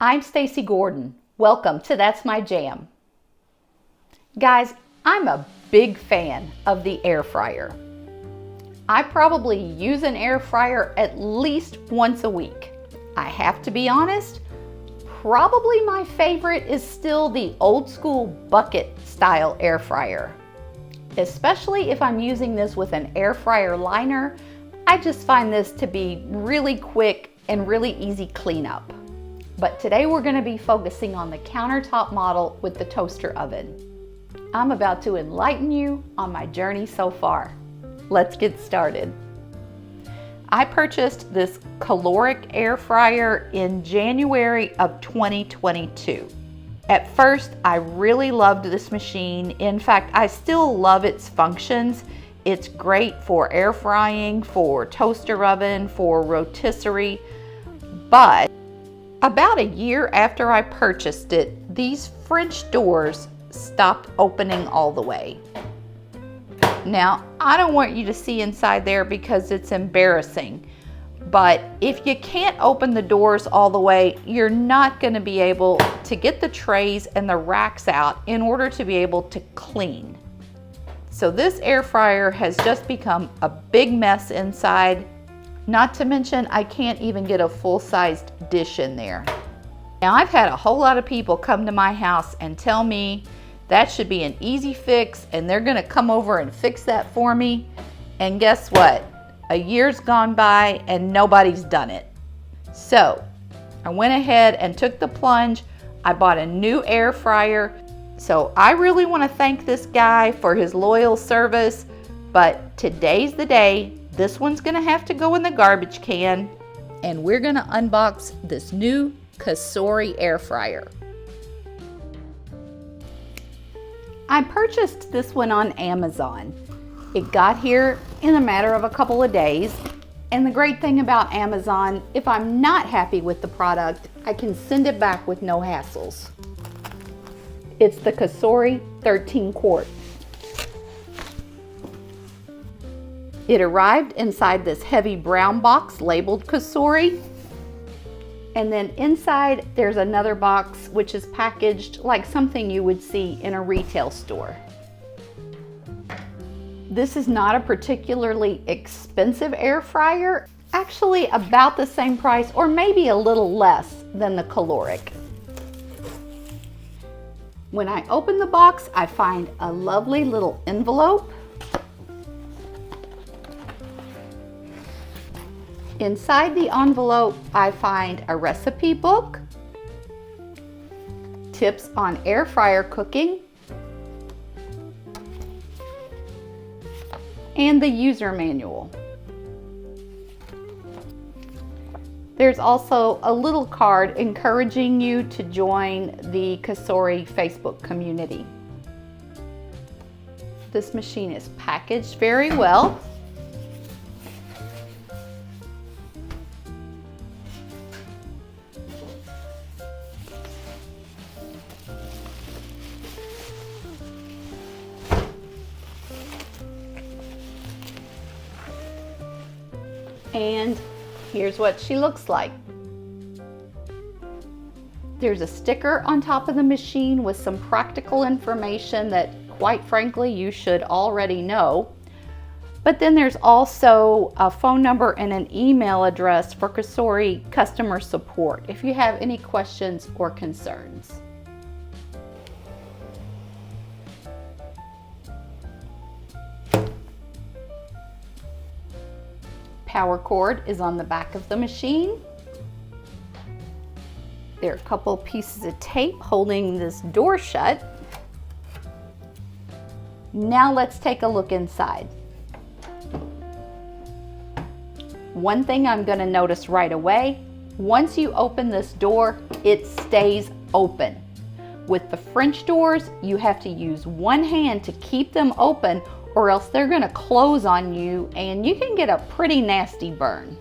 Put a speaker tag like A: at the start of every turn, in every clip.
A: I'm Stacy Gordon. Welcome to That's My Jam. Guys, I'm a big fan of the air fryer. I probably use an air fryer at least once a week. I have to be honest, probably my favorite is still the old school bucket style air fryer. Especially if I'm using this with an air fryer liner, I just find this to be really quick and really easy cleanup. But today we're going to be focusing on the countertop model with the toaster oven. I'm about to enlighten you on my journey so far. Let's get started. I purchased this Kalorik air fryer in January of 2022. At first, I really loved this machine. In fact, I still love its functions. It's great for air frying, for toaster oven, for rotisserie, but about a year after I purchased it, these French doors stopped opening all the way. Now, I don't want you to see inside there because it's embarrassing, but if you can't open the doors all the way, you're not going to be able to get the trays and the racks out in order to be able to clean. So this air fryer has just become a big mess inside. Not to mention, I can't even get a full-sized dish in there. Now, I've had a whole lot of people come to my house and tell me that should be an easy fix and they're gonna come over and fix that for me. And guess what? A year's gone by and nobody's done it. So I went ahead and took the plunge. I bought a new air fryer. So I really wanna thank this guy for his loyal service, but today's the day. This one's gonna have to go in the garbage can, and we're gonna unbox this new Cosori air fryer. I purchased this one on Amazon. It got here in a matter of a couple of days, and the great thing about Amazon, if I'm not happy with the product, I can send it back with no hassles. It's the Cosori 13 quart. It arrived inside this heavy brown box labeled Cosori. And then inside there's another box which is packaged like something you would see in a retail store. This is not a particularly expensive air fryer, actually about the same price or maybe a little less than the Kalorik. When I open the box, I find a lovely little envelope. Inside the envelope, I find a recipe book, tips on air fryer cooking, and the user manual. There's also a little card encouraging you to join the Cosori Facebook community. This machine is packaged very well. And here's what she looks like. There's a sticker on top of the machine with some practical information that, quite frankly, you should already know. But then there's also a phone number and an email address for Cosori customer support if you have any questions or concerns. Power cord is on the back of the machine. There are a couple pieces of tape holding this door shut. Now let's take a look inside. One thing I'm going to notice right away, once you open this door, it stays open. With the French doors, you have to use one hand to keep them open or else they're going to close on you and you can get a pretty nasty burn.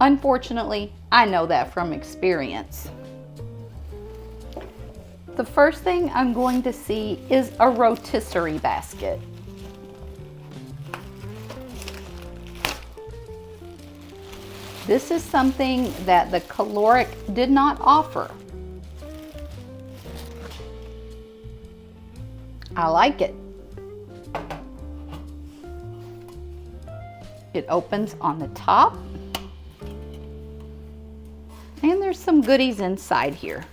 A: Unfortunately, I know that from experience. The first thing I'm going to see is a rotisserie basket. This is something that the Kalorik did not offer. I like it. It opens on the top. And there's some goodies inside here.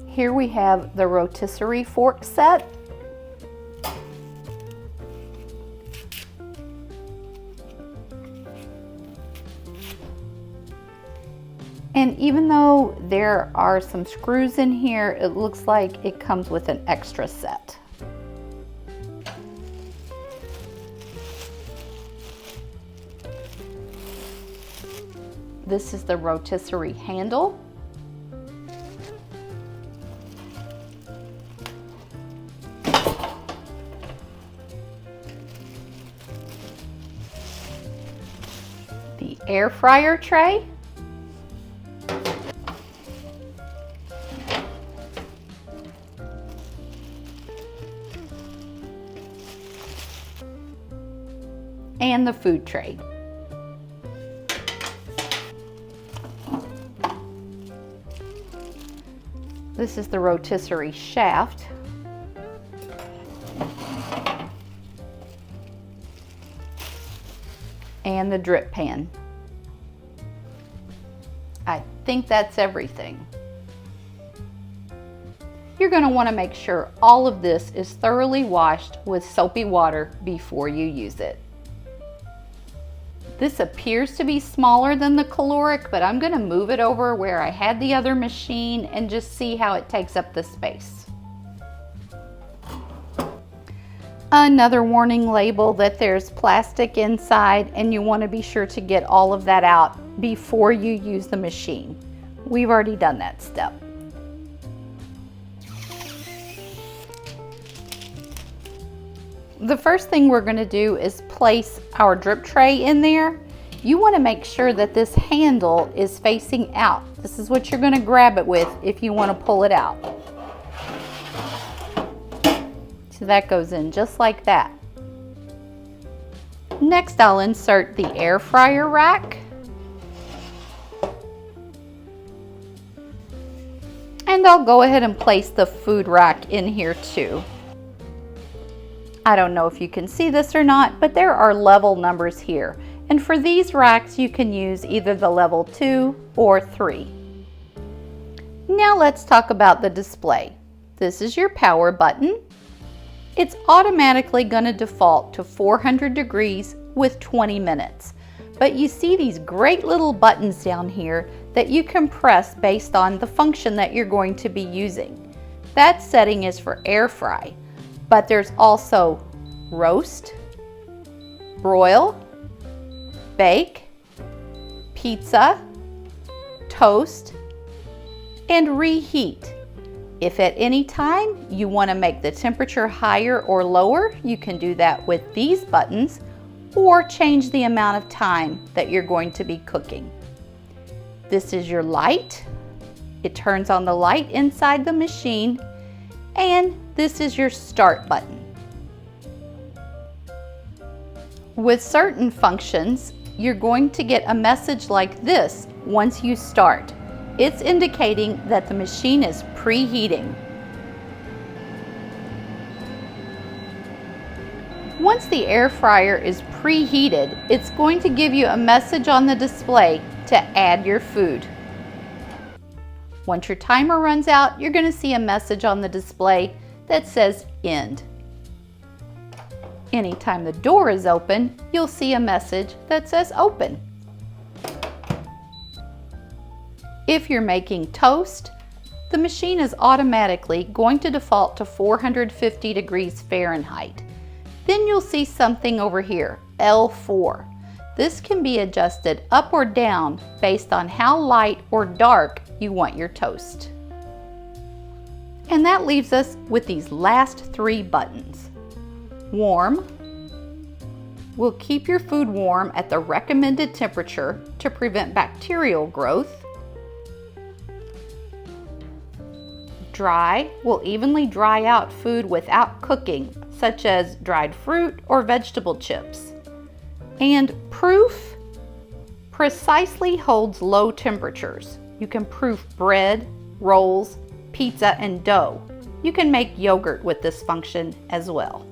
A: Here we have the rotisserie fork set. And even though there are some screws in here, it looks like it comes with an extra set. This is the rotisserie handle. The air fryer tray. And the food tray. This is the rotisserie shaft. And the drip pan. I think that's everything. You're going to want to make sure all of this is thoroughly washed with soapy water before you use it. This appears to be smaller than the Kalorik, but I'm going to move it over where I had the other machine and just see how it takes up the space. Another warning label that there's plastic inside, and you want to be sure to get all of that out before you use the machine. We've already done that step. The first thing we're going to do is place our drip tray in there. You want to make sure that this handle is facing out. This is what you're going to grab it with if you want to pull it out. So that goes in just like that. Next, I'll insert the air fryer rack. And I'll go ahead and place the food rack in here too. I don't know if you can see this or not, but there are level numbers here. And for these racks, you can use either the level 2 or 3. Now let's talk about the display. This is your power button. It's automatically going to default to 400 degrees with 20 minutes. But you see these great little buttons down here that you can press based on the function that you're going to be using. That setting is for air fry. But there's also roast, broil, bake, pizza, toast, and reheat. If at any time you want to make the temperature higher or lower, you can do that with these buttons, or change the amount of time that you're going to be cooking. This is your light. It turns on the light inside the machine, and this is your start button. With certain functions, you're going to get a message like this once you start. It's indicating that the machine is preheating. Once the air fryer is preheated, it's going to give you a message on the display to add your food. Once your timer runs out, you're going to see a message on the display that says end. Anytime the door is open, you'll see a message that says open. If you're making toast, the machine is automatically going to default to 450 degrees Fahrenheit. Then you'll see something over here, L4. This can be adjusted up or down based on how light or dark you want your toast. And that leaves us with these last 3 buttons. Warm will keep your food warm at the recommended temperature to prevent bacterial growth. Dry will evenly dry out food without cooking, such as dried fruit or vegetable chips. And proof precisely holds low temperatures. You can proof bread, rolls, pizza, and dough. You can make yogurt with this function as well.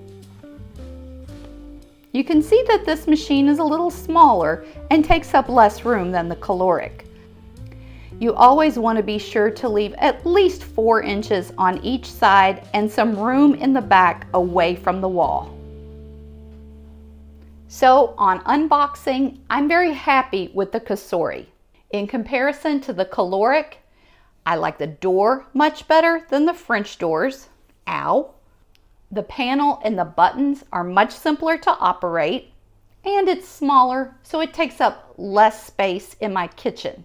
A: You can see that this machine is a little smaller and takes up less room than the Kalorik. You always want to be sure to leave at least 4 inches on each side and some room in the back away from the wall. So on unboxing, I'm very happy with the Cosori. In comparison to the Kalorik, I like the door much better than the French doors. Ow! The panel and the buttons are much simpler to operate, and it's smaller, so it takes up less space in my kitchen.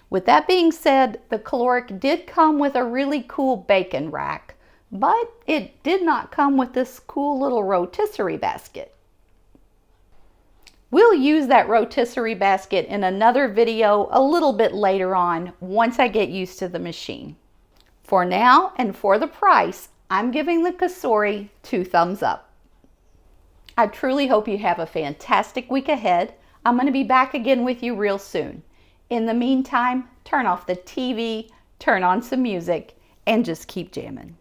A: With that being said, the Kalorik did come with a really cool bacon rack, but it did not come with this cool little rotisserie basket. We'll use that rotisserie basket in another video a little bit later on once I get used to the machine. For now and for the price, I'm giving the Cosori 2 thumbs up. I truly hope you have a fantastic week ahead. I'm going to be back again with you real soon. In the meantime, turn off the TV, turn on some music, and just keep jamming.